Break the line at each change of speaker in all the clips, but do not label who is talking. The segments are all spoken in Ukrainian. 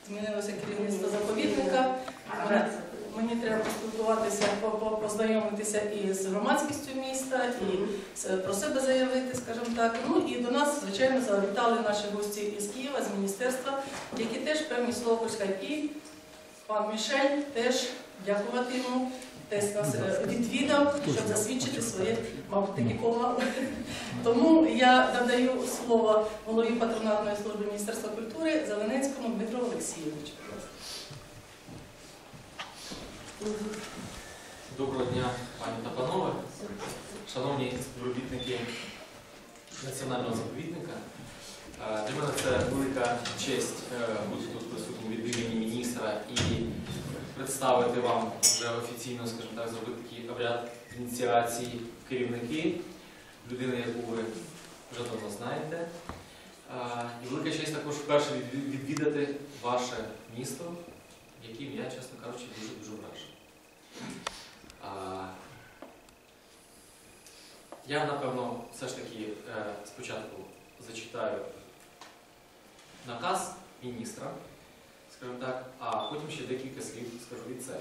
змінилося керівництво заповідника. Мені треба поспілкуватися, познайомитися і з громадськістю міста, і про себе заявити, скажімо так. Ну і до нас, звичайно, завітали наші гості із Києва, з міністерства, які теж певні слова хочуть сказати. І пан Мішель теж, дякувати йому, теж нас відвідав, щоб засвідчити своє, мабуть, такі кома. Тому я надаю слово голові патронатної служби Міністерства культури Зеленецькому Дмитру Олексійовичу.
Доброго дня, пані та панове, шановні співробітники Національного заповідника. Для мене це велика честь бути тут присутнім від імені міністра і представити вам вже офіційно, скажімо так, зробити такий обряд ініціації в керівники, людини, яку ви вже давно знаєте. І велика честь також вперше відвідати ваше місто, яким я, чесно кажучи, дуже вражений. Я, напевно, все ж таки спочатку зачитаю наказ міністра, скажімо так, а потім ще декілька слів скажу від себе.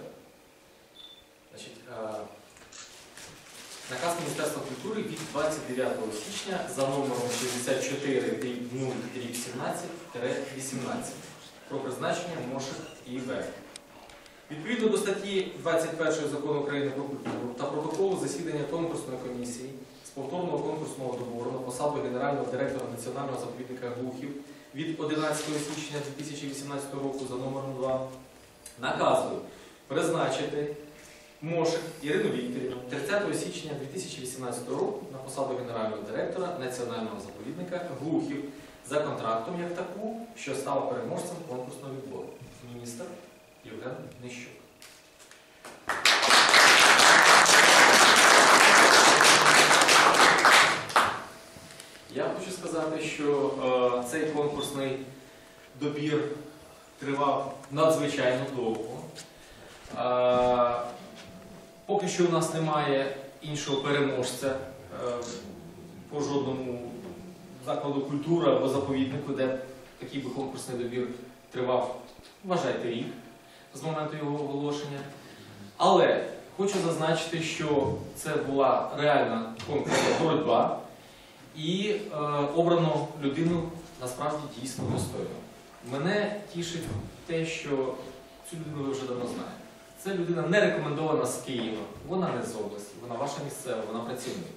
Значить, наказ Міністерства культури від 29 січня за номером 64/0/17-18 про призначення МОШИК ІВ. Відповідно до статті 21 Закону України про культуру та протоколу засідання конкурсної комісії з повторного конкурсного добору на посаду генерального директора Національного заповідника Глухів від 11 січня 2018 року за номером 2 наказую призначити Мошик Ірину Вікторівну 30 січня 2018 року на посаду генерального директора Національного заповідника Глухів за контрактом як таку, що стала переможцем конкурсного відбору. Міністр Євген Нищук. Я хочу сказати, що цей конкурсний добір тривав надзвичайно довго. Поки що у нас немає іншого переможця по жодному закладу культури або заповіднику, де такий би конкурсний добір тривав, вважайте, рік з моменту його оголошення. Але хочу зазначити, що це була реальна конкурсна боротьба і обрано людину насправді дійсно достойно. Мене тішить те, що цю людину ви вже давно знаєте. Це людина не рекомендована з Києва, вона не з області, вона ваша місцева, вона працівник.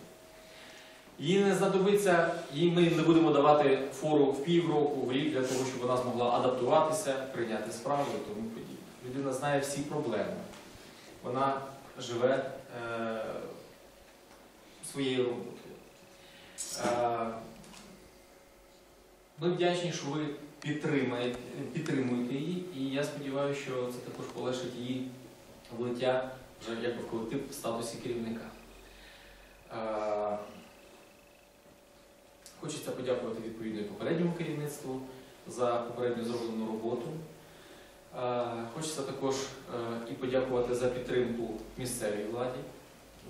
Їй не знадобиться, їй ми не будемо давати фору в півроку, в рік, для того, щоб вона змогла адаптуватися, прийняти справу і тому подібне. Людина знає всі проблеми. Вона живе своєю роботою. Ми вдячні, що ви підтримуєте її, і я сподіваюся, що це також полегшить її влиття вже як в колектив в статусі керівника. Хочеться подякувати відповідно і попередньому керівництву за попередньо зроблену роботу. Хочеться також і подякувати за підтримку місцевій владі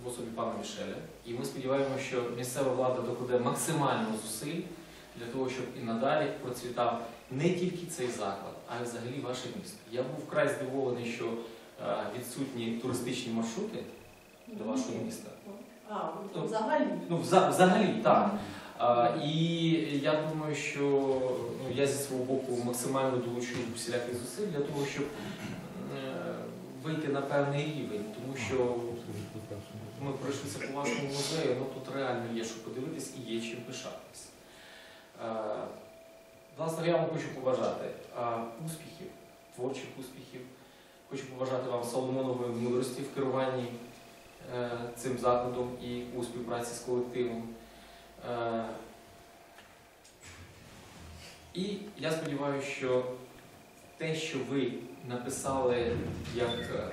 в особі пана Мішеля. І ми сподіваємося, що місцева влада докладе максимально зусиль для того, щоб і надалі процвітав не тільки цей заклад, а й взагалі ваше місто. Я був вкрай здивований, що відсутні туристичні маршрути до вашого міста.
Взагалі?
Ну, взагалі, так. І я думаю, що я зі свого боку максимально долучу всіляких зусиль для того, щоб вийти на певний рівень, тому що ми пройшлися по вашому музею, тут реально є що подивитись і є чим пишатись. Власне, я вам хочу побажати успіхів, творчих успіхів. Хочу побажати вам соломонової мудрості в керуванні цим закладом і у співпраці з колективом. І я сподіваюся, що те, що ви написали як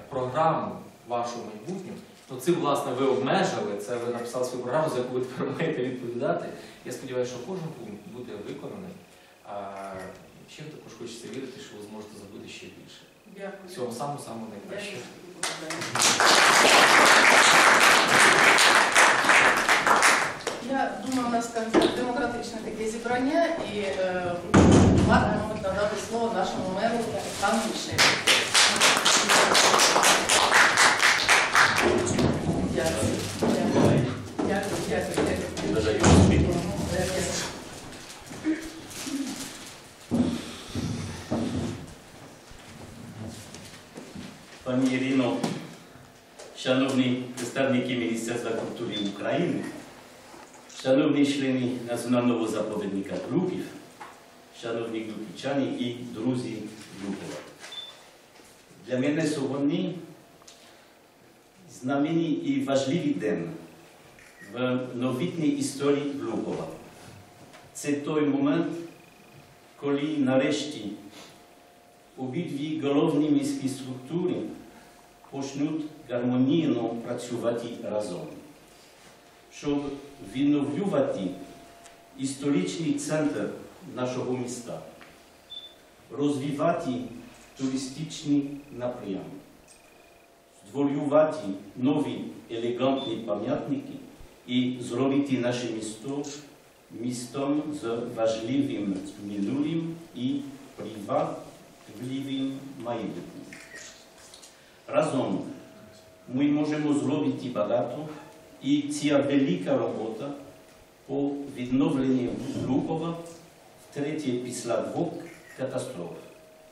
програму вашу майбутню, то цим, власне, ви обмежили, це ви написали свою програму, за яку ви тепер маєте відповідати. Я сподіваюся, що кожен пункт буде виконаний. Ще також хочеться вірити, що ви зможете зробити ще більше.
Дякую.
Всього самого найкращого.
Я думаю, у нас демократичне таке зібрання і варто, мабуть, надати слово нашому меру. пану Мішелю. Дякую.
Пані Ірино, шановні представники Міністерства культури України, шановні члени Національного заповідника Глухів, шановні глухівчани і друзі Глухова. Для мене сьогодні знаменний і важливий день в новітній історії Глухова. Це той момент, коли нарешті обидві головні міські структури почнуть гармонійно працювати разом, щоб відновлювати історичний центр нашого міста, розвивати туристичні напрями, створювати нові елегантні пам'ятники і зробити наше місто містом з важливим минулим і привабливим майбутнім. Разом ми можемо зробити багато, і ця велика робота по відновленню Глухова втретє після двох катастроф.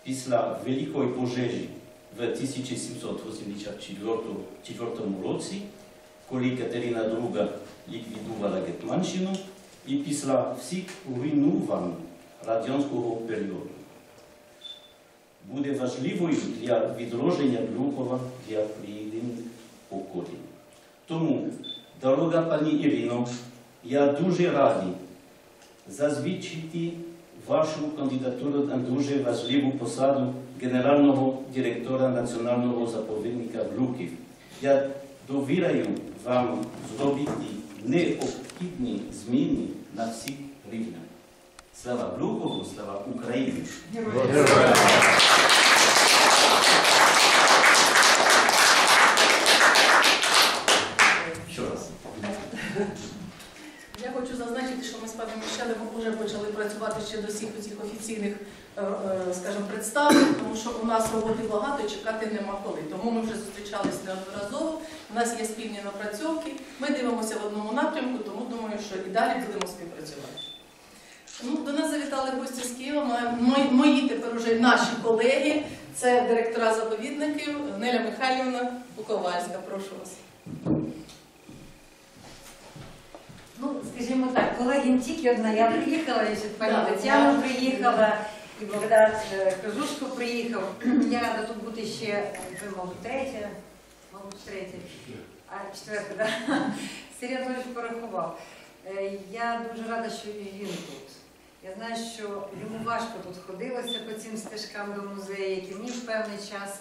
Після Великої пожежі в 1784 році, коли Катерина II ліквідувала Гетманщину, і після всіх руйнувань радянського періоду. Буде важливою для відродження Глухова для прийдених поколінь. Тому, дорога пані Ірино, я дуже радий засвідчити вашу кандидатуру на дуже важливу посаду генерального директора Національного заповідника Глухів. Я довіряю вам зробити необхідні зміни на всіх рівнях. Слава Глухову, слава Україні! Ще раз.
Я хочу зазначити, що ми з паном Мішелем вже почали працювати ще до всіх цих офіційних, скажімо, представлень, тому що у нас роботи багато і чекати нема коли. Тому ми вже зустрічалися неодноразово, у нас є спільні напрацьовки, ми дивимося в одному напрямку, тому думаю, що і далі будемо співпрацювати. До нас завітали гості з Києва, мої тепер уже наші колеги, це директора заповідників Неля Михайлівна Буковальська. Прошу вас.
Ну, скажімо так, колеги не тільки одна, я приїхала, і ще пані Тетяна приїхала, і Богдан Кажушко приїхав. Я рада тут бути ще, мабуть, третя, а четверта, так? Сергій Анатолійович порахував. Я дуже рада, що і він тут. Я знаю, що йому важко тут ходилося по цим стежкам до музею, як і мені в певний час.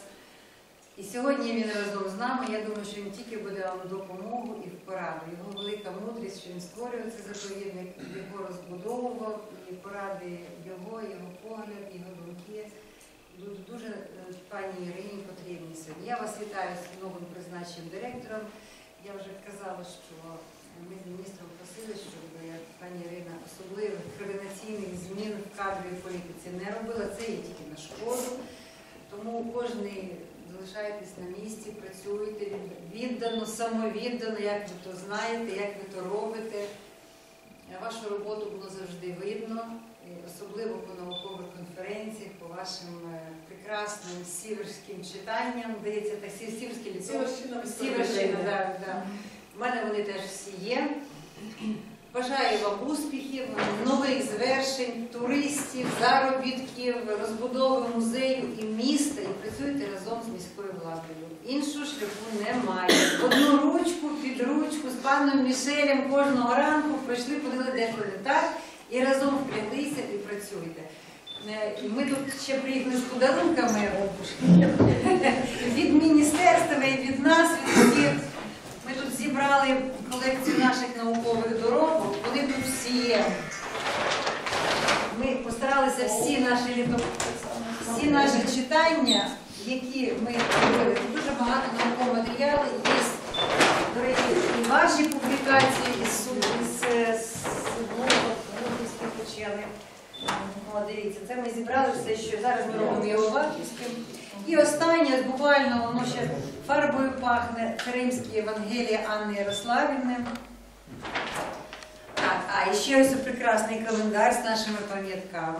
І сьогодні він разом з нами, я думаю, що він тільки буде вам в допомогу і в пораду. Його велика мудрість, що він створював цей заповідник, його розбудовував, і поради його погляд, його думки. Дуже пані Ірині потрібні сьогодні. Я вас вітаю з новим призначенням директором. Я вже казала, що ми з міністром просили, щоб пані Ірина особливих координаційних змін в кадровій політиці не робила. Це є тільки на шкоду. Тому кожний залишайтесь на місці, працюйте віддано, самовіддано, як ви то знаєте, як ви то робите. Вашу роботу було завжди видно, особливо по наукових конференціях, по вашим прекрасним сіверським читанням. Здається, так, сіверські ліцо. Сіверщина, так. У мене вони теж всі є. Бажаю вам успіхів, нових звершень, туристів, заробітків, розбудови музею і міста, і працюйте разом з міською владою. Іншого шляху немає. Одну ручку під ручку з паном Мішелем кожного ранку прийшли, подивили деколи так, і разом впряглися і працюйте. Ми тут ще приїхали з подарунками від міністерства і від нас, від всіх. Ми тут зібрали колекцію наших наукових доробок, вони тут всі є. Ми постаралися всі наші читання, які ми робили, дуже багато наукового матеріалу, є, до речі, і ваші публікації, із блогів, учені. О, дивіться, це ми зібрали все, що зараз ми робимо його Вахівським. І останнє, буквально, воно ще фарбою пахне, Кримські Євангелія Анни Ярославівни. Так, і ще ось прекрасний календар з нашими пам'ятками.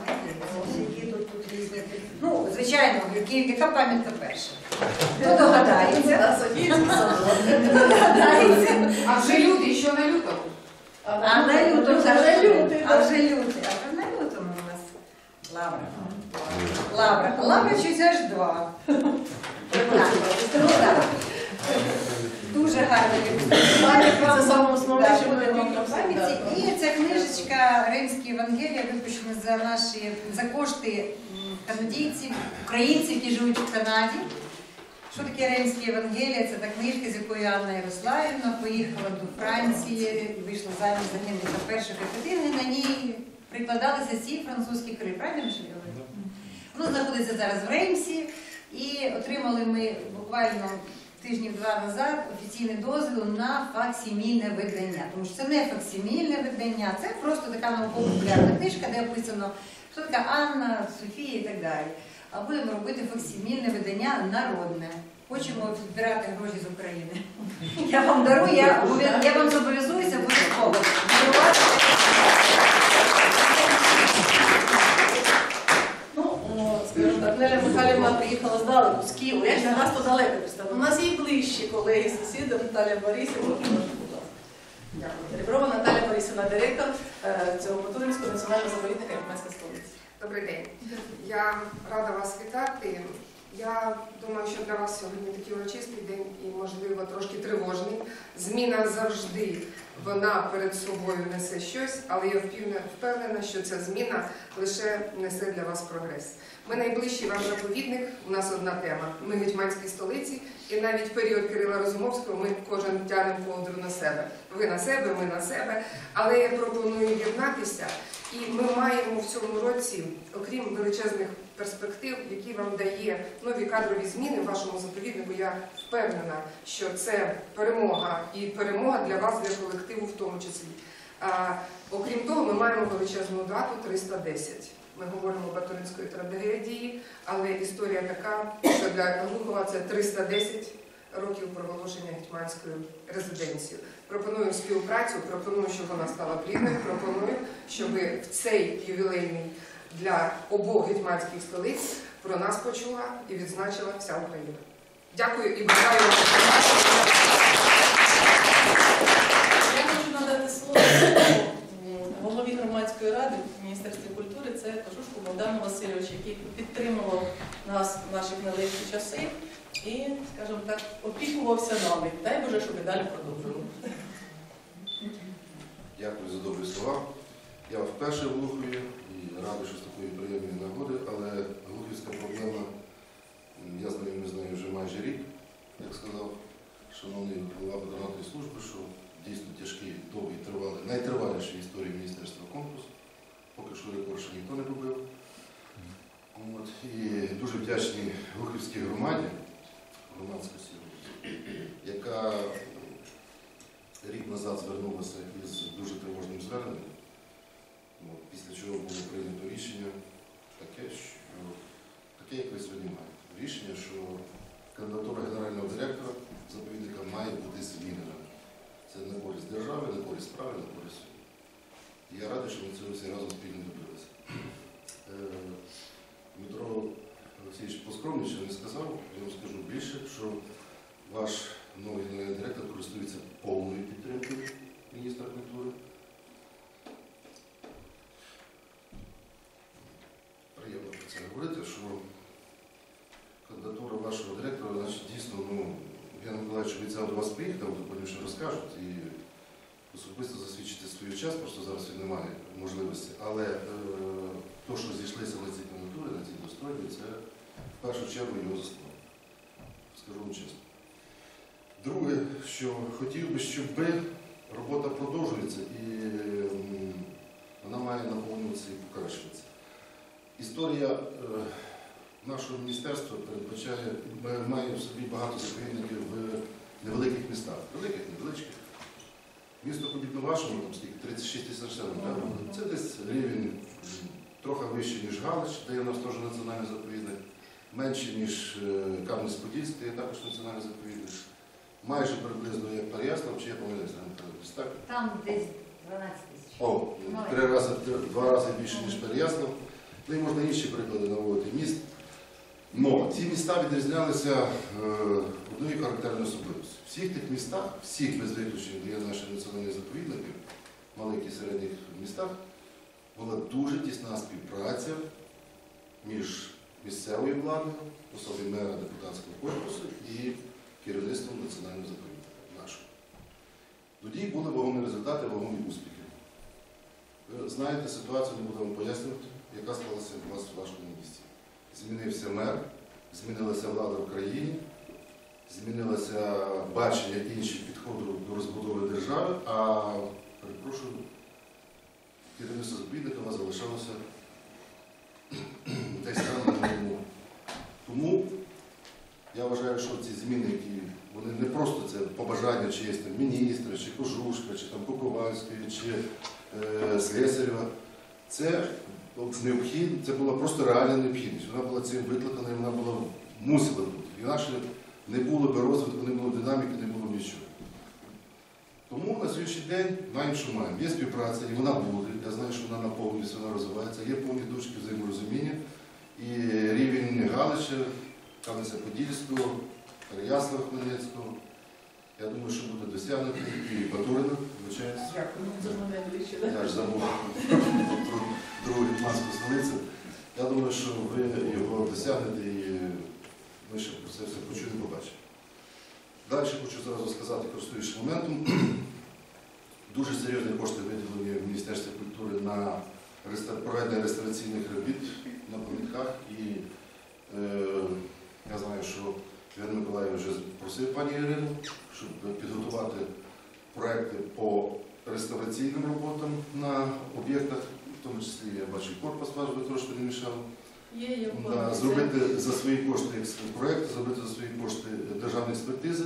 Які тут різні. Ну, звичайно, яка пам'ятка перша? Хто догадається?
А вже лютий, що на лютому?
А на лютому, а вже лютий. А на лютому у нас Лавра. Лавра щось аж 2. Дуже гарно
Це саме основне, що ми
робимо пам'яті. І ця книжечка Римські Євангелія випущена за кошти канадійців, українців, які живуть в Канаді. Що таке Римські Євангелія? Це та книжка, з якою Анна Ярославівна поїхала до Франції, вийшла заміж за Генріха I Катерини. На ній прикладалися ці французькі кри. Правильно ми говорили? Воно знаходиться зараз в Реймсі, і отримали ми буквально тижнів 2 назад офіційний дозвіл на факсимільне видання. Тому що це не факсимільне видання, це просто така науково-популярна книжка, де описано, хто така Анна, Софія і так далі. А будемо робити факсимільне видання народне. Хочемо збирати гроші з України. Я вам дарую, я вам зобов'язуюся обов'язково.
Скажімо так, Неля Михайлівна приїхала здалеку, з Києва. Я для нас то далеко представила. У нас є і ближчі колеги, сусіди, Наталія Борисівна. Реброва Наталія Борисівна, директор цього Батуринського національного заповідника Гетьманська столиця.
Добрий день. Я рада вас вітати. Я думаю, що для вас сьогодні такий урочистий день і, можливо, трошки тривожний. Зміна завжди, вона перед собою несе щось, але я впевнена, що ця зміна лише несе для вас прогрес. Ми найближчий вам заповідник, у нас одна тема. Ми в Гетьманській столиці, і навіть період Кирила Розумовського ми кожен тягнемо ковдру на себе. Ви на себе, ми на себе. Але я пропоную єднатися, і ми маємо в цьому році, окрім величезних перспектив, які вам дає нові кадрові зміни в вашому заповіднику, я впевнена, що це перемога, і перемога для вас, для колективу в тому числі. Окрім того, ми маємо величезну дату 310. Ми говоримо Батуринської трагедії, але історія така, що для Глухова це 310 років проголошення гетьманською резиденцією. Пропоную співпрацю, пропоную, щоб вона стала плідною, пропоную, щоб в цей ювілейний для обох гетьманських столиць про нас почула і відзначила вся Україна. Дякую і бажаю вам.
Я хочу надати слово голові громадської ради в Міністерстві культури, це Кожушку Богдану Васильовичу, який підтримував нас в наших нелегкі часи і, скажімо так, опікувався нами. Дай Боже, щоб і далі продовжували.
Дякую за добрі слова. Я вперше в Глухові і радий, що з такої приємної нагоди, але глухівська проблема, я знайомий з нею вже майже рік, як сказав шановний голова патронатної служби, що дійсно тяжкий, довгий, тривалий, найтриваліший в історії Міністерства конкурс. Поки що рекорд ще ніхто не робив. І дуже вдячний Глухівській громаді, громадськості, яка рік назад звернулася із дуже тривожним зверненням, після чого було прийнято рішення таке, як ви сьогодні маєте. Рішення, що кандидатура генерального директора заповідника має бути змінена. Це на користь держави, на користь справи, на користь суду. Я радий, що ми цього всі разом спільно добилися. Дмитро Олексійович поскромніше не сказав, я вам скажу більше, що ваш новий генеральний директор користується повною підтримкою міністра культури. Приємно про це говорити, що кандидатура вашого директора, значить, дійсно, Євген Миколаївич обіцяв до вас приїхати, ви потім ще розкажуть і особисто засвідчити свою час, просто зараз він не має можливості. Але то, що зійшлися на цій кандидатурі, на цій достойні, це в першу чергу його заслуга. Скажу вам чесно. Друге, що хотів би, щоб робота продовжується і вона має наповнюватися і покращуватися. Історія нашого міністерства передбачає, має в собі багато заповідників в невеликих містах. Великих, невеличких. Місто подібно вашому, там скільки, 36 тисяч населення. Це десь рівень трохи вище, ніж Галич, де є у нас теж національний заповідник, менше, ніж Кам'янець-Подільський, є також національний заповідник. Майже приблизно як Переяслав, чи я помиляюся, так?
Там десь 12 тисяч.
О, два рази більше, ніж Переяслав. Ну і можна інші приклади наводити міст. Но ці міста відрізнялися однією характерною особливістю. В всіх тих містах, всіх без виключення, де є наші національні заповідники, в малих і середніх містах, була дуже тісна співпраця між місцевою владою, особі мера депутатського корпусу і керівництвом національного заповідника нашого. Тоді були вагомі результати, вагомі успіхи. Ви знаєте ситуацію, не буду вам пояснювати, яка склалася у вас в вашому місті. Змінився мер, змінилася влада в країні, змінилося бачення інших підходів до розбудови держави, а, перепрошую, керівництво заповідника у вас залишалося десь там на минулому. Тому я вважаю, що ці зміни, які вони не просто це побажання чиєсь там міністра, чи Кожушка, чи там Куковальської, чи Слесарєва, це необхідно, це була просто реальна необхідність. Вона була цим викликана і вона була мусила бути. Інакше не було б розвитку, не було динаміки, не було нічого. Тому на сьогоднішній день маємо, що маємо. Є співпраця, і вона буде. Я знаю, що вона наповнюється, вона розвивається, є повні точки взаєморозуміння. І рівень Галича, Кам'янця-Подільського, Переяслава-Хмельницького, я думаю, що буде досягнути. І Батурина, звичайно. Я ж забув про другу гетьманську столицю. Я думаю, що ви його досягнете і ми ще про це все почуємо, побачимо. Далі хочу зразу сказати, користуючись моментом, дуже серйозні кошти виділені в Міністерстві культури на проведення реставраційних робіт на пам'ятках. І я знаю, що Іван Миколаївич вже просив пані Ірину, щоб підготувати проекти по реставраційним роботам на об'єктах, в тому числі я бачу корпус ваш, ви трошки не мішали. Зробити за свої кошти проєкт, зробити за свої кошти державні експертизи.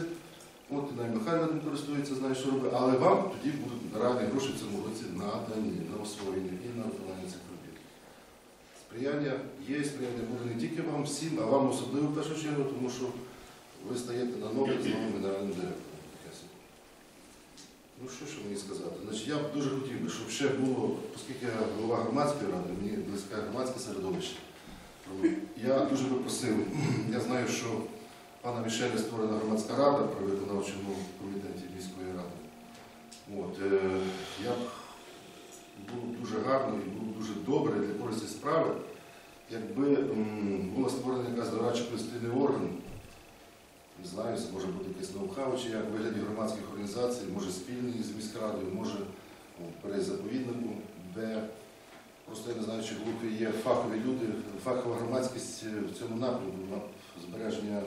От і Найм Михайло ним користується, знає, що робить. Але вам тоді будуть реальні гроші в цьому році надані, на освоєння і на виконання цих робіт. Сприяння є, сприяння буде не тільки вам всім, а вам особливо в першу чергу, тому що ви стаєте на ноги з новим генеральним директором. Ну що мені сказати? Значить, я б дуже хотів би, щоб ще було, оскільки я голова громадської ради, мені близьке громадське середовище. Я дуже би просив, я знаю, що пана Мішеля створена громадська рада при виконавчому комітеті міської ради. Я б було б дуже гарно і було б дуже добре для користі справи, якби була створена якась дорадчо конституційний орган, не знаю, це може бути якесь ноу-хау, чи як в вигляді громадських організацій, може спільний з міськрадою, може при заповіднику, де просто я не знаю, чи в є фахові люди, фахова громадськість в цьому напрямку на збереження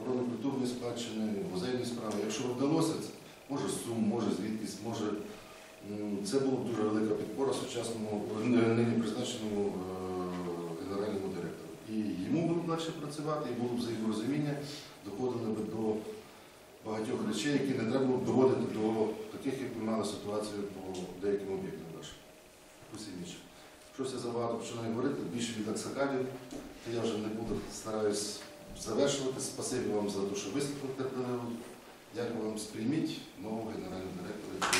охорони культурної спадщини, музейної справи. Якщо б вдалося, може Сум, може звідкись, може це була б дуже велика підпора сучасному, нині призначеному генеральному директору. І йому було б легше працювати, і було б взаєморозуміння, доходили б до багатьох речей, які не треба було б доводити до таких, як ми мали ситуацію по деяким об'єктам нашим. Усім іншим. Щось я забагато починаю говорити, більше від аксакалів, то я вже не буду, стараюсь завершувати. Спасибі вам за те, що вислухали терпеливо. Дякую вам, сприйміть нового генерального директора.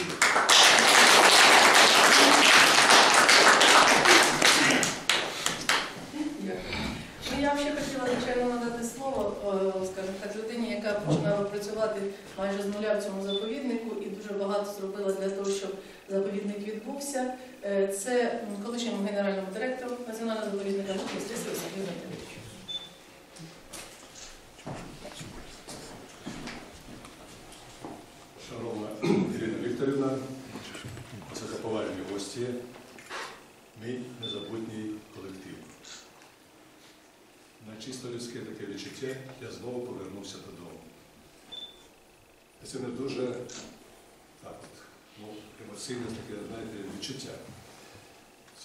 Я ще хотіла, звичайно, надати слово, скажімо так, людині, яка починала працювати майже з нуля в цьому заповіднику і дуже багато зробила для того, щоб заповідник відбувся. Це колишньому генеральному директору Національного заповідника Сергію Дмитровичу.
Шановна Ірина Вікторівна, високоповажні гості, мій незабутній колектив. На чисто людське таке відчуття я знову повернувся додому. Це не дуже емоційне таке, знаєте, відчуття.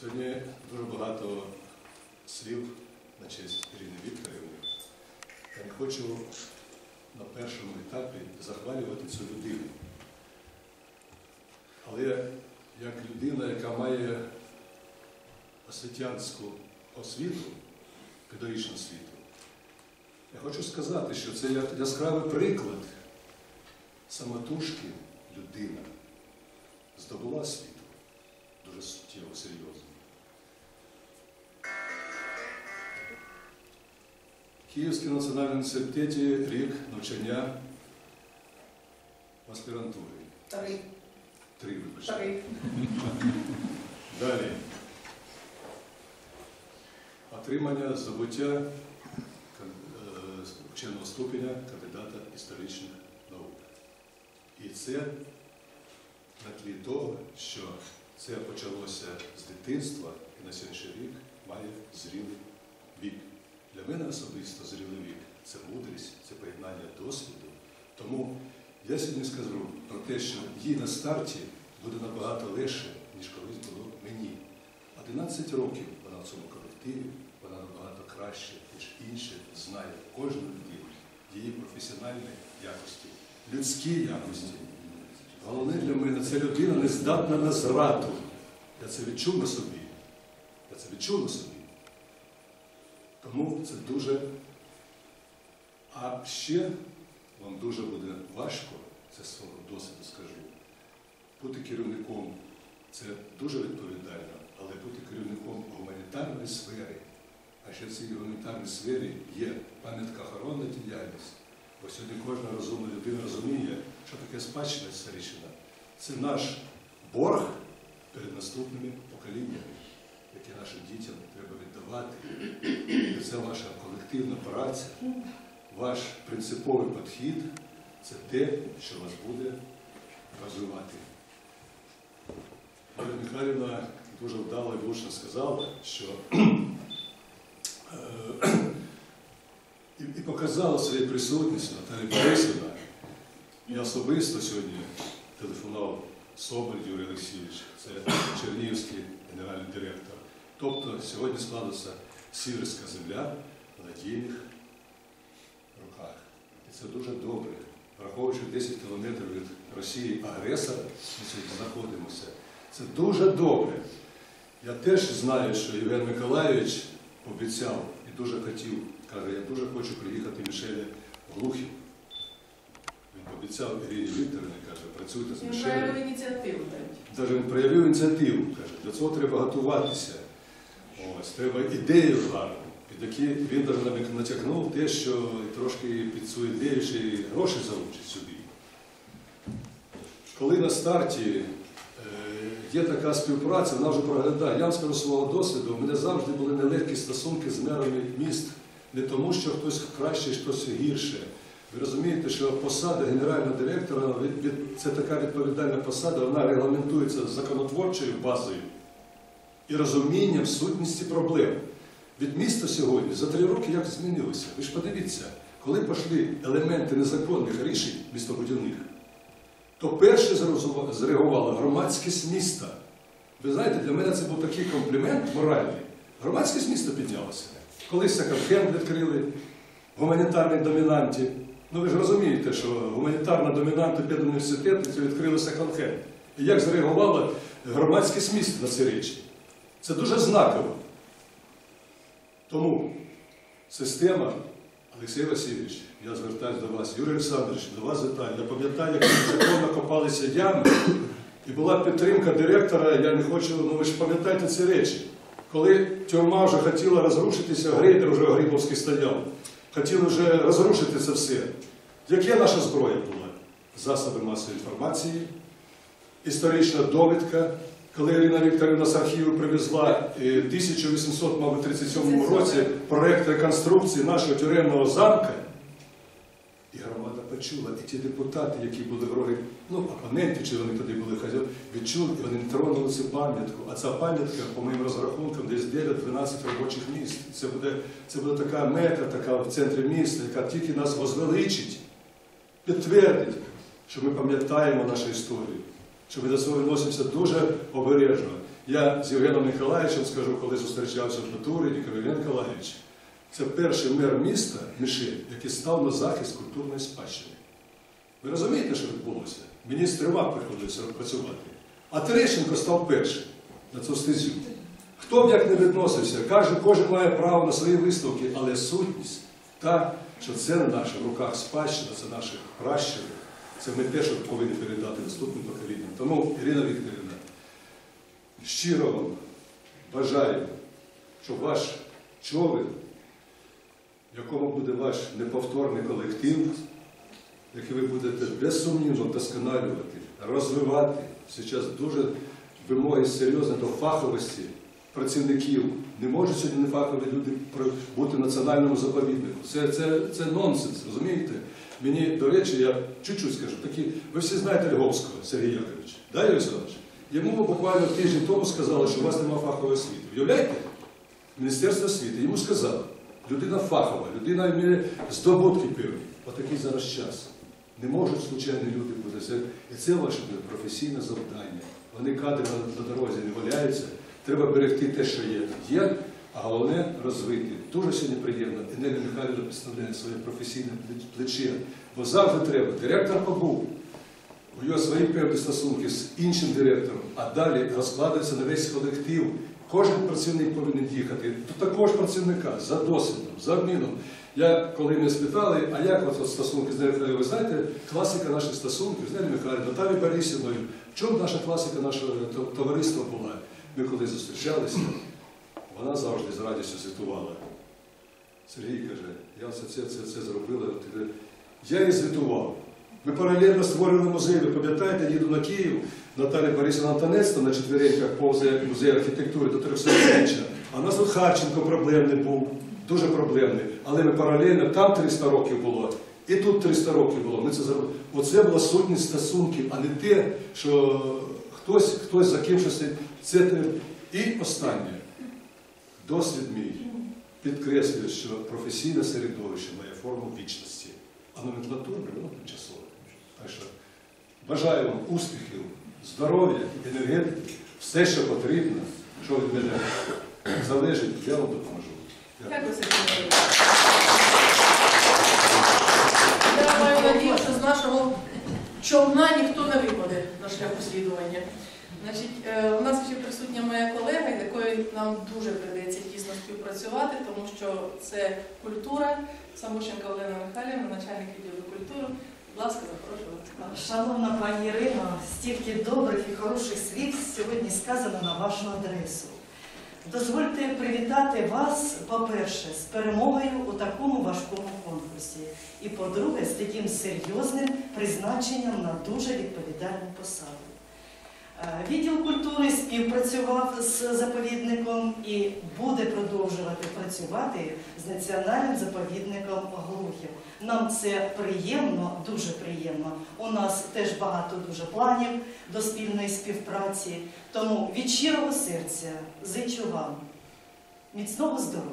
Сьогодні дуже багато слів на честь Ірини Вікторівни. Я не хочу на першому етапі захвалювати цю людину. Але як людина, яка має освітянську освіту, педагогічну освіту, я хочу сказати, що це яскравий приклад самотужки людина здобула освіту дуже суттєво, серйозно. В Київському національному університеті рік навчання в аспірантурі.
3.
3, вибачте.
3.
Далі. Отримання здобуття ученого ступеня кандидата історичних наук. І це на тлі того, що це почалося з дитинства і на сьогоднішній рік має зрілий вік. Для мене особисто зрілий вік – це мудрість, це поєднання досвіду. Тому я сьогодні скажу про те, що їй на старті буде набагато легше, ніж колись було мені. 11 років вона в цьому колективі, вона набагато краще, ніж інші, знає кожну людину, її професіональні якості, людські якості. Головне для мене – це людина не здатна на зраду. Я це відчув на собі. Я це відчув на собі. Тому це дуже... А ще вам дуже буде важко, це з свого досвіду скажу, бути керівником – це дуже відповідально, але бути керівником гуманітарної сфери. А ще в цій гуманітарній сфері є пам'яткоохоронна діяльність. Бо сьогодні кожна розумна людина розуміє, що таке спадщина історична. Це наш борг перед наступними поколіннями, які нашим дітям треба віддавати. І це ваша колективна праця, ваш принциповий підхід – це те, що вас буде розвивати. Юлія Михайлівна дуже вдало і влучно сказала, що і показала своєю присутністю Наталія Борисівна. Я особисто сьогодні телефонував Соболь Юрій Олексійович, це Чернігівський генеральний директор. Тобто сьогодні складається сіверська земля в надійних руках. І це дуже добре. Враховуючи 10 кілометрів від Росії-агресора, ми сьогодні знаходимося. Це дуже добре. Я теж знаю, що Євген Миколайович обіцяв і дуже хотів, каже, я дуже хочу приїхати Мішелі Глухів. Він пообіцяв Ірині Вікторівні, каже, працюйте з
Він
Мішелем.
проявив ініціативу навіть.
Навіть він проявив ініціативу, каже, для цього треба готуватися. Ось, треба ідею гарну, під які він навіть натякнув те, що трошки під цю ідею ще й гроші залучить собі. Коли на старті є така співпраця, вона вже проглядає. Я вам скажу свого досвіду, у мене завжди були нелегкі стосунки з мерами міст. Не тому, що хтось краще, хтось гірше. Ви розумієте, що посада генерального директора, це така відповідальна посада, вона регламентується законотворчою базою і розумінням сутності проблем. Від міста сьогодні за 3 роки як змінилося? Ви ж подивіться, коли пішли елементи незаконних рішень містобудівних, то перше зреагувала громадськість міста. Ви знаєте, для мене це був такий комплімент моральний. Громадськість міста піднялася. Колись секонд-хенд відкрили, гуманітарні домінанті. Ну ви ж розумієте, що гуманітарна домінанта педуніверситету відкрили секонд-хенд. І як зреагувала громадськість міста на ці речі. Це дуже знаково. Тому система, Олексій Васильович, я звертаюся до вас, Юрій Олександрович, до вас вітаю. Я пам'ятаю, як незаконно копалися ями, і була підтримка директора, я не хочу, ну ви ж пам'ятаєте ці речі. Коли тюрма вже хотіла розрушитися, грейдер вже Грибовський стояв, хотіли вже розрушити це все. Яка наша зброя була? Засоби масової інформації, історична довідка. Коли Ірина Вікторівна з архіву привезла в 1837 році проєкт реконструкції нашого тюремного замка, і громада почула, і ті депутати, які були в ролі, ну, опоненти, чи вони тоді були, відчули, і вони тронули цю пам'ятку. А ця пам'ятка, по моїм розрахункам, десь 9-12 робочих місць. Це буде така мека, така в центрі міста, яка тільки нас возвеличить, підтвердить, що ми пам'ятаємо нашу історію, що ми до цього відносимося дуже обережно. Я з Євгеном Миколаївичем скажу, коли зустрічався в Турі, Євген Миколаївич, це перший мер міста, Мішель, який став на захист культурної спадщини. Ви розумієте, що відбулося? Мені з 3 приходилося працювати. А Терещенко став першим на цю стезю. Хто б як не відносився, кожен має право на свої висновки, але сутність та, що це на наших руках спадщина, це наших пращурів, це ми те, що повинні передати наступним поколінням. Тому, Ірина Вікторівна, щиро вам бажаю, щоб ваш човен, в якому буде ваш неповторний колектив, який ви будете безсумнівно вдосконалювати, розвивати. Зараз дуже вимоги серйозні до фаховості працівників. Не можуть сьогодні нефахові люди бути в національному заповіднику. Це нонсенс, розумієте? Мені, до речі, я чуть-чуть скажу, ви всі знаєте Льговського Сергія Яковлевича, да, Юрій Олександрович? Йому буквально тиждень тому сказали, що у вас немає фахової освіти. Уявляєте? Міністерство освіти йому сказало, людина фахова, людина має здобутки певні. Отакий зараз час. Не можуть случайні люди бути. І це ваше професійне завдання. Вони кадри на дорозі не валяються. Треба берегти те, що є, а головне розвити. Дуже сьогодні приємно. Енергія Михайлівна представляє своє професійне плече. Бо завжди треба. Директор побув. У нього свої певні стосунки з іншим директором, а далі розкладається на весь колектив. Кожен працівник повинен їхати. Тут також працівника за досвідом, за обміном. Коли мене спитали, а як от стосунки з Нею Михайлівною, ви знаєте, класика наших стосунків з Нею Михайлівною, Наталією Борисівною, в чому наша класика нашого товариства була? Ми коли зустрічалися, вона завжди з радістю звітувала. Сергій каже, я це зробила. Я її звітував. Ми паралельно створили музей, ви пам'ятаєте, їду на Київ, Наталія Борисівна Антонецька на четвереньках повзає музей архітектури до 300-річчя. А у нас тут Харченко проблемний був, дуже проблемний. Але ми паралельно, там 300 років було, і тут 300 років було. Ми це зробили. Оце була сутність стосунків, а не те, що хтось за ким щось. І останнє. Досвід мій підкреслює, що професійне середовище має форму вічності, а номенклатура воно тимчасова. Так що бажаю вам успіхів, здоров'я, енергетики, все, що потрібно, що від мене залежить, я вам допоможу.
Дякую, Сергій. Я маю надію, що з нашого човна ніхто не випаде на шлях розслідування. Значить, у нас ще присутня моя колега, з якою нам дуже прийдеться тісно співпрацювати, тому що це культура. Самощенко Олена Михайлівна, начальник відділу культури. Будь ласка, запрошую.
Шановна пані Ірино, стільки добрих і хороших слів сьогодні сказано на вашу адресу. Дозвольте привітати вас, по-перше, з перемогою у такому важкому конкурсі. І, по-друге, з таким серйозним призначенням на дуже відповідальну посаду. Відділ культури співпрацював з заповідником і буде продовжувати працювати з національним заповідником Глухів. Нам це приємно, дуже приємно. У нас теж багато дуже планів до спільної співпраці. Тому від щирого серця зичу вам міцного здоров'я,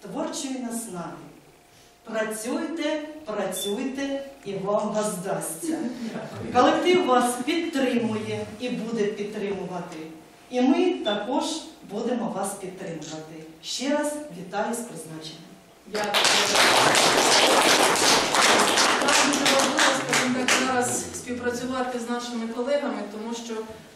творчої наснаги. Працюйте, працюйте, і вам воздасться. Колектив вас підтримує і буде підтримувати. І ми також будемо вас підтримувати. Ще раз вітаю з призначенням.
Дякую. Нам дуже важливо, скажімо так, зараз співпрацювати з нашими колегами, тому що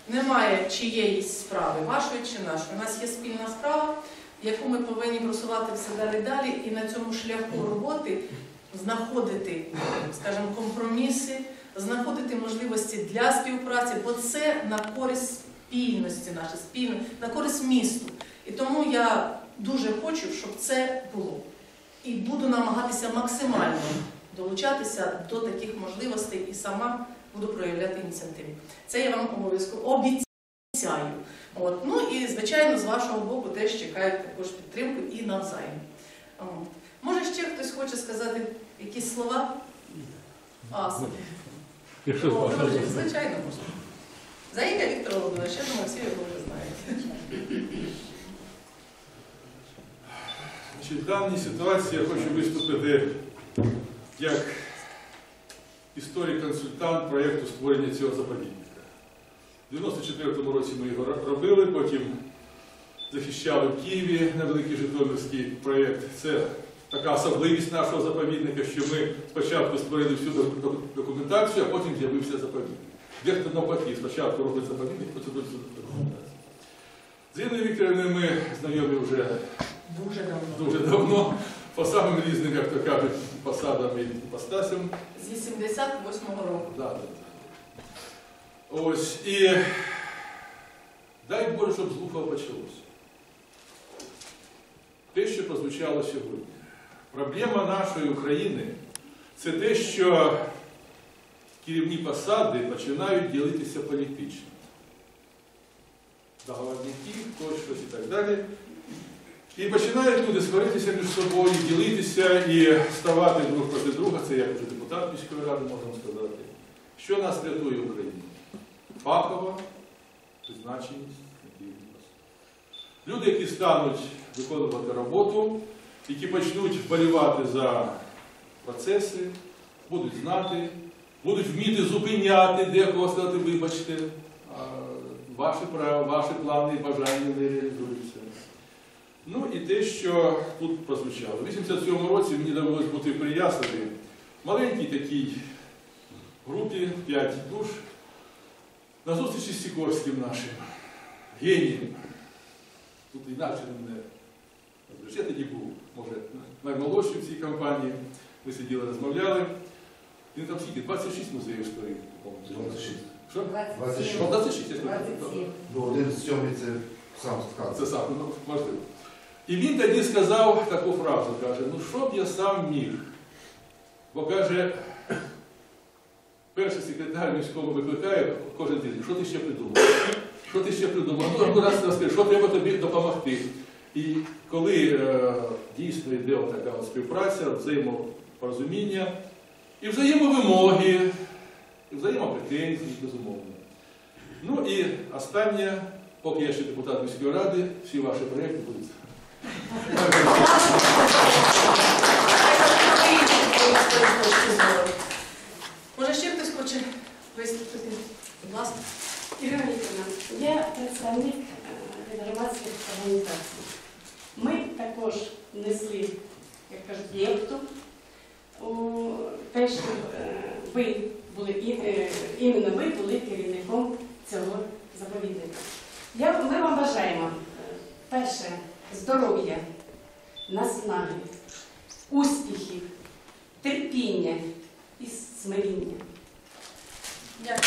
немає чиєїсь справи, вашої чи нашої. У нас є спільна справа, яку ми повинні просувати все далі і далі, і на цьому шляху роботи знаходити, скажімо, компроміси, знаходити можливості для співпраці, бо це на користь спільності нашої, на користь місту. І тому я дуже хочу, щоб це було. І буду намагатися максимально долучатися до таких можливостей і сама буду проявляти ініціативу. Це я вам обов'язково обіцяю. Ну і, звичайно, з вашого боку теж чекають також підтримку і навзаєм. Може, ще хтось хоче сказати якісь слова? Звичайно, можна. Заїка Віктор Володимирович, я думаю, всі його вже знають.
В даній ситуації я хочу виступити як історик-консультант проєкту створення цього заповідника. У 94-му році ми його робили, потім захищали в Києві на Великий Житомирський проєкт. Це така особливість нашого заповідника, що ми спочатку створили всю документацію, а потім з'явився заповідник. Дехто навпаки, спочатку робить заповідник, потім робить документацію. З Інною Вікторівною ми знайомі вже
Дуже давно.
дуже давно, по самим різним, як то кажуть, посадам і іпостасям.
З 88-го року.
Да. Ось, і дай Боже, щоб з Глухова почалося. Те, що прозвучало сьогодні. Проблема нашої України – це те, що керівні посади починають ділитися політично. Договорники, хто щось і так далі. І починають люди сваритися між собою, ділитися і ставати друг проти друга. Це як вже депутат міської ради, можна сказати. Що нас рятує в Україні? Фахова призначеність. Люди, які стануть виконувати роботу, які почнуть вболівати за процеси, будуть знати, будуть вміти зупиняти, декого сказати, вибачте, ваші права, ваші плани і бажання не реалізуються. Ну і те, що тут прозвучало. У 87-му році мені довелося бути в Переяславі, маленькій такій групі, 5 душ, на зустрічі з Сікорським нашим, генієм. Тут інакше мене. Я тоді був, може, наймолодший в цій компанії. Ми сиділи, розмовляли. Він там скільки? 26 музеїв історії.
26.
Що?
27.
26, я скажу.
27.
Ну, один з сьомий це сам сказав.
Це сам, ну, можливо. І він тоді сказав таку фразу, каже, ну що б я сам міг? Бо каже, перший секретар міського викликає кожен тиждень, що ти ще придумав? Що ти ще придумав? Ну, раз розкажи, що треба тобі допомогти? І коли дійсно йде така співпраця, взаємопорозуміння, і взаємовимоги, і взаємопретензії, безумовно. Ну і останнє, поки я ще депутат міської ради, всі ваші проєкти будуть.
Може, ще хтось хоче виступити? Будь ласка.
Ірина Вікторівна, я представник від громадських організацій. Ми також несли, як кажуть, лепту у те, що ви були, іменно ви були керівником цього заповідника. Ми вам бажаємо, перше, здоров'я, наснаги, успіхів, терпіння і смиріння.
Дякую.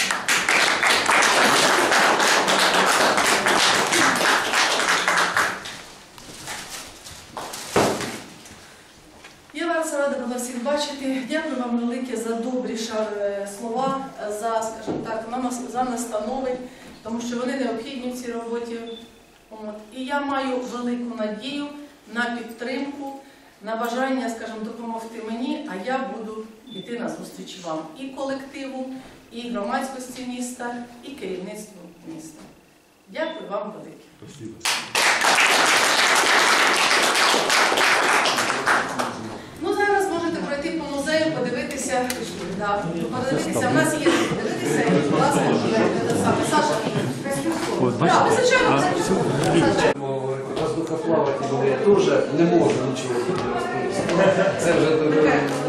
Я вас рада була всіх бачити. Дякую вам велике за добрі слова, за, скажімо так, за настанови, тому що вони необхідні в цій роботі. І я маю велику надію на підтримку, на бажання, скажімо, допомогти мені, а я буду йти на зустріч вам і колективу, і громадськості міста, і керівництву міста. Дякую вам велике.
Спасибо.
Ну, зараз можете пройти по музею, подивитися. Да, подивитися. У нас є подивитися і, будь ласка, Саша. Так, ви звичайно.
Воздухоплавателі я теж не можу нічого розповісти. Це вже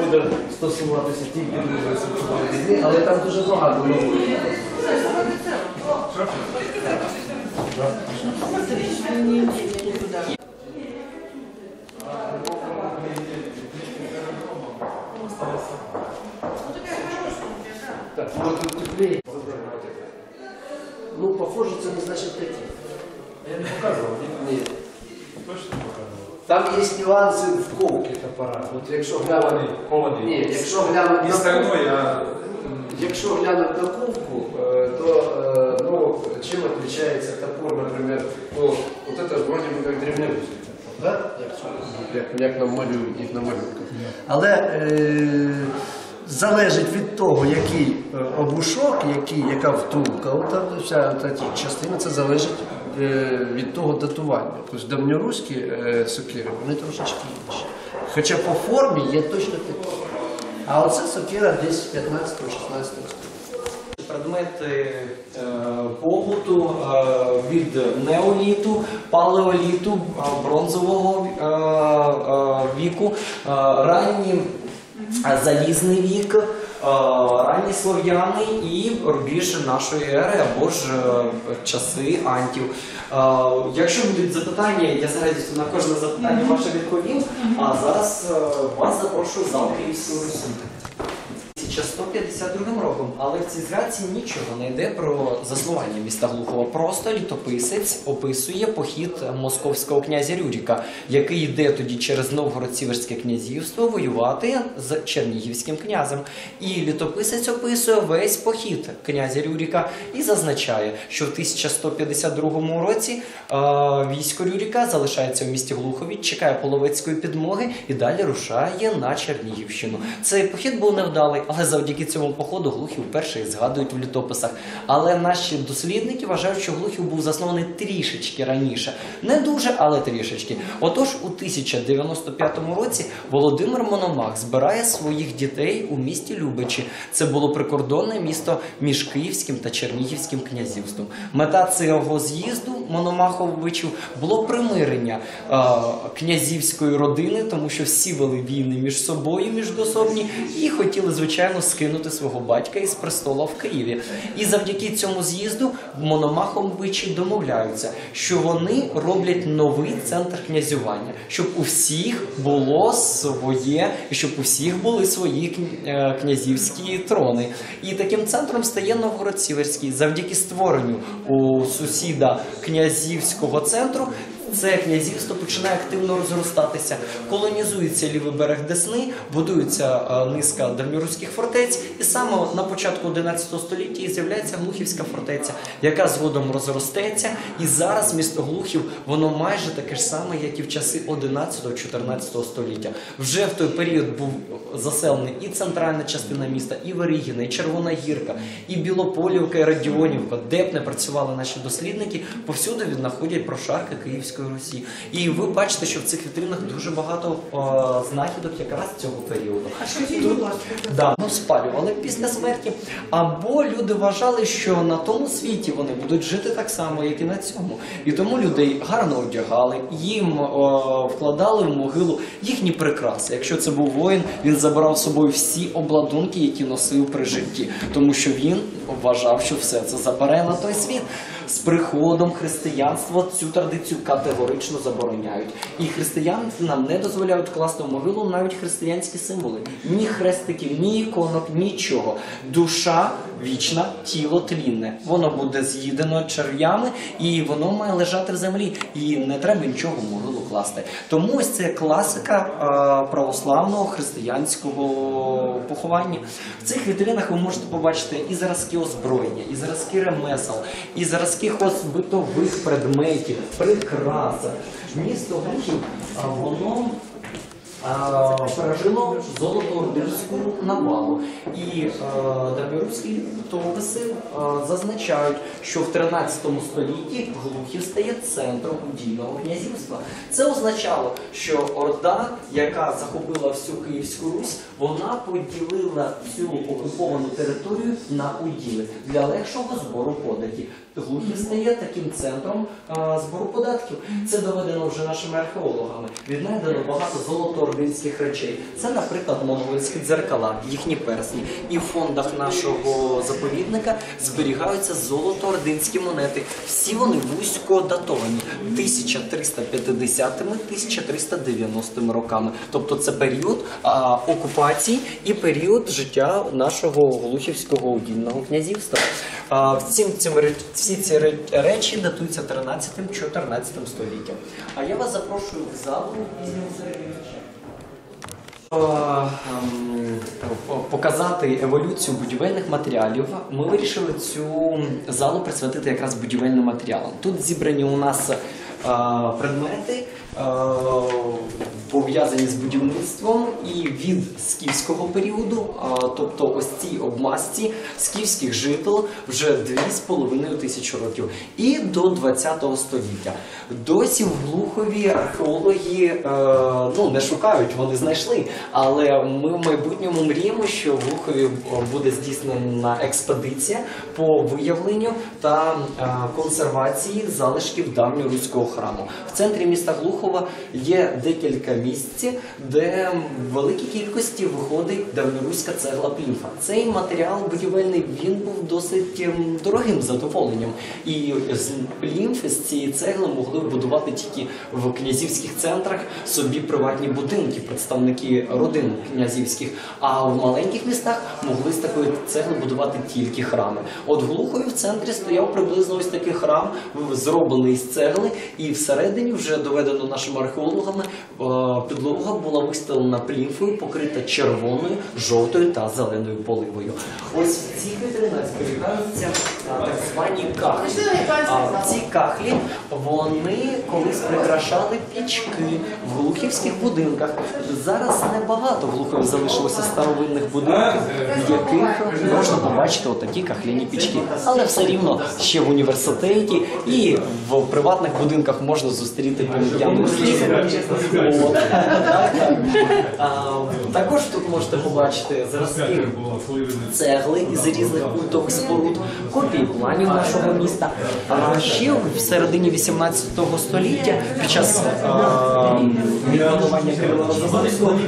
буде стосуватися тільки Другої світової війни, але там дуже багато нового. Так, вот тут теплее. Ну, похоже, це не значить такі.
Я не показував,
Ні.
точно не показував.
Там є нюанси в ковки топора. От якщо глянути, ні, якщо глянути на ковку, то ну, чим відрізняється топор, наприклад, ну, от це вроде би як древнерусский топор, да? Як нам малюють, їх на малюнках. Але залежить від того, який обушок, яка втулка, от вся та частина, це залежить від того датування. Тобто давньоруські сокири, вони трошечки інші. Хоча по формі є точно такі. А оце сокира десь 15-16 століття.
Предмети побуту від неоліту, палеоліту, бронзового віку, ранній залізний вік, ранні слов'яни і рубіж нашої ери або ж часи антів. Якщо будуть запитання, я з радістю на кожне запитання ваше відповім, а зараз вас запрошую в зал Київської Русі. 1152 роком, але в цій згадці нічого не йде про заснування міста Глухова. Просто літописець описує похід московського князя Рюрика, який йде тоді через Новгород-Сіверське князівство воювати з Чернігівським князем. І літописець описує весь похід князя Рюрика і зазначає, що в 1152 році військо Рюрика залишається в місті Глухові, чекає половецької підмоги і далі рушає на Чернігівщину. Цей похід був невдалий, але завдяки цьому походу Глухів вперше згадують в літописах. Але наші дослідники вважають, що Глухів був заснований трішечки раніше. Не дуже, але трішечки. Отож, у 1095 році Володимир Мономах збирає своїх дітей у місті Любичі. Це було прикордонне місто між Київським та Чернігівським князівством. Мета цього з'їзду Мономаховичів було примирення князівської родини, тому що всі вели війни між собою, міждособні, і хотіли, звичайно, скинути свого батька із престола в Києві. І завдяки цьому з'їзду Мономаховичі домовляються, що вони роблять новий центр князювання, щоб у всіх було своє, і щоб у всіх були свої князівські трони. І таким центром стає Новгород-Сіверський. Завдяки створенню у сусіда князівського центру це князівство починає активно розростатися, колонізується лівий берег Десни, будується низка давньоруських фортець, і саме на початку 11 століття з'являється Глухівська фортеця, яка згодом розростеться, і зараз місто Глухів, воно майже таке ж саме, як і в часи 11-14 століття. Вже в той період був заселений і центральна частина міста, і Веригіна, і Червона Гірка, і Білополівка, і Радіонівка, де б не працювали наші дослідники, повсюди віднаходять прошарки Київської Русі. І ви бачите, що в цих вітринах дуже багато знахідок якраз цього періоду.
А що будь ласка?
Да, спалювали після смерті. Або люди вважали, що на тому світі вони будуть жити так само, як і на цьому. І тому людей гарно одягали, їм вкладали в могилу їхні прикраси. Якщо це був воїн, він забирав з собою всі обладунки, які носив при житті. Тому що він вважав, що все це забере на той світ. З приходом християнства цю традицію категорично забороняють. І християни нам не дозволяють класти в могилу навіть християнські символи. Ні хрестиків, ні іконок, нічого. Душа вічна, тіло тлінне. Воно буде з'їдено черв'ями і воно має лежати в землі. І не треба нічого в могилу класти. Тому ось це класика православного християнського поховання. В цих вітринах ви можете побачити і зразки озброєння, і зразки ремесел, і зразки битових предметів, прикраса. Місто Глухів, воно пережило золото-ординську навалу. І давньоруські літописи зазначають, що в 13 столітті Глухів стає центром удільного князівства. Це означало, що Орда, яка захопила всю Київську Русь, вона поділила цю окуповану територію на уділи для легшого збору податків. Глухів стає таким центром збору податків. Це доведено вже нашими археологами. Віднайдено багато золото-ординських речей. Це, наприклад, монгольські дзеркала, їхні персні. І в фондах нашого заповідника зберігаються золото-ординські монети. Всі вони вузько датовані 1350-1390 роками. Тобто це період окупації і період життя нашого Глухівського удільного князівства. Всі ці речі датуються 13-14 століттям. А я вас запрошую в залу пізнього середньовіччя. Показати еволюцію будівельних матеріалів, ми вирішили цю залу присвятити якраз будівельним матеріалам. Тут зібрані у нас предмети, пов'язані з будівництвом і від скіфського періоду, тобто ось ці обмазці скіфських жител вже 2500 років, і до 20 століття. Досі в Глухові археологи не шукають, вони знайшли, але ми в майбутньому мріємо, що в Глухові буде здійснена експедиція по виявленню та консервації залишків давньоруського храму. В центрі міста Глухова є декілька місці, де в великій кількості виходить давньоруська цегла плінфа. Цей матеріал будівельний, він був досить дорогим задоволенням. І з плінфи, з цієї цегли могли будувати тільки в князівських центрах собі приватні будинки, представники родин князівських, а в маленьких містах могли з такої цегли будувати тільки храми. От в Глухові в центрі стояв приблизно ось такий храм, зроблений з цегли, і всередині, вже доведено нашими археологами, підлога була вистелена плінфою, покрита червоною, жовтою та зеленою поливою. Ось в цій вітринах зберігаються так звані кахлі. Ці кахлі, вони колись прикрашали пічки в глухівських будинках. Зараз небагато в Глухові залишилося старовинних будинків, в яких можна побачити отакі кахляні пічки. Але все рівно ще в університеті і в приватних будинках можна зустріти полум'яну сліву. Також тут можете побачити зразки цегли із різних культових споруд, копії планів нашого міста. А ще в середині 18 століття, під час відбудування Кирила Розумовського,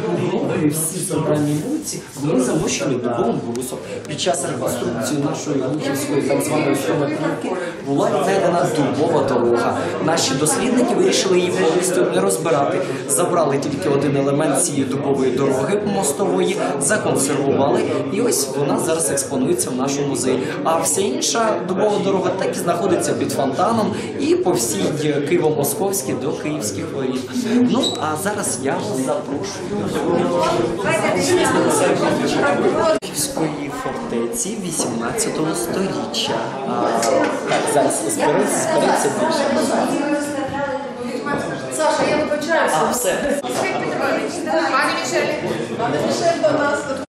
всі центральні вулиці були замощені дубовим брусом. Під час реконструкції нашої глухівської так званої Фронтівки була відведена дубова дорога. Наші дослідники вирішили її повністю не розбирати. Забрали тільки один елемент цієї дубової дороги мостової, законсервували, і ось вона зараз експонується в нашому музеї. А вся інша дубова дорога так і знаходиться під фонтаном і по всій Києво-Московській до Київських воріт. Ну, а зараз я вас запрошую до Київської фортеці 18 століття. Так, зараз збереться більше.
Саша, я вибачаюся.
А, все.
Пані Мішель.
Пане Мішель до нас.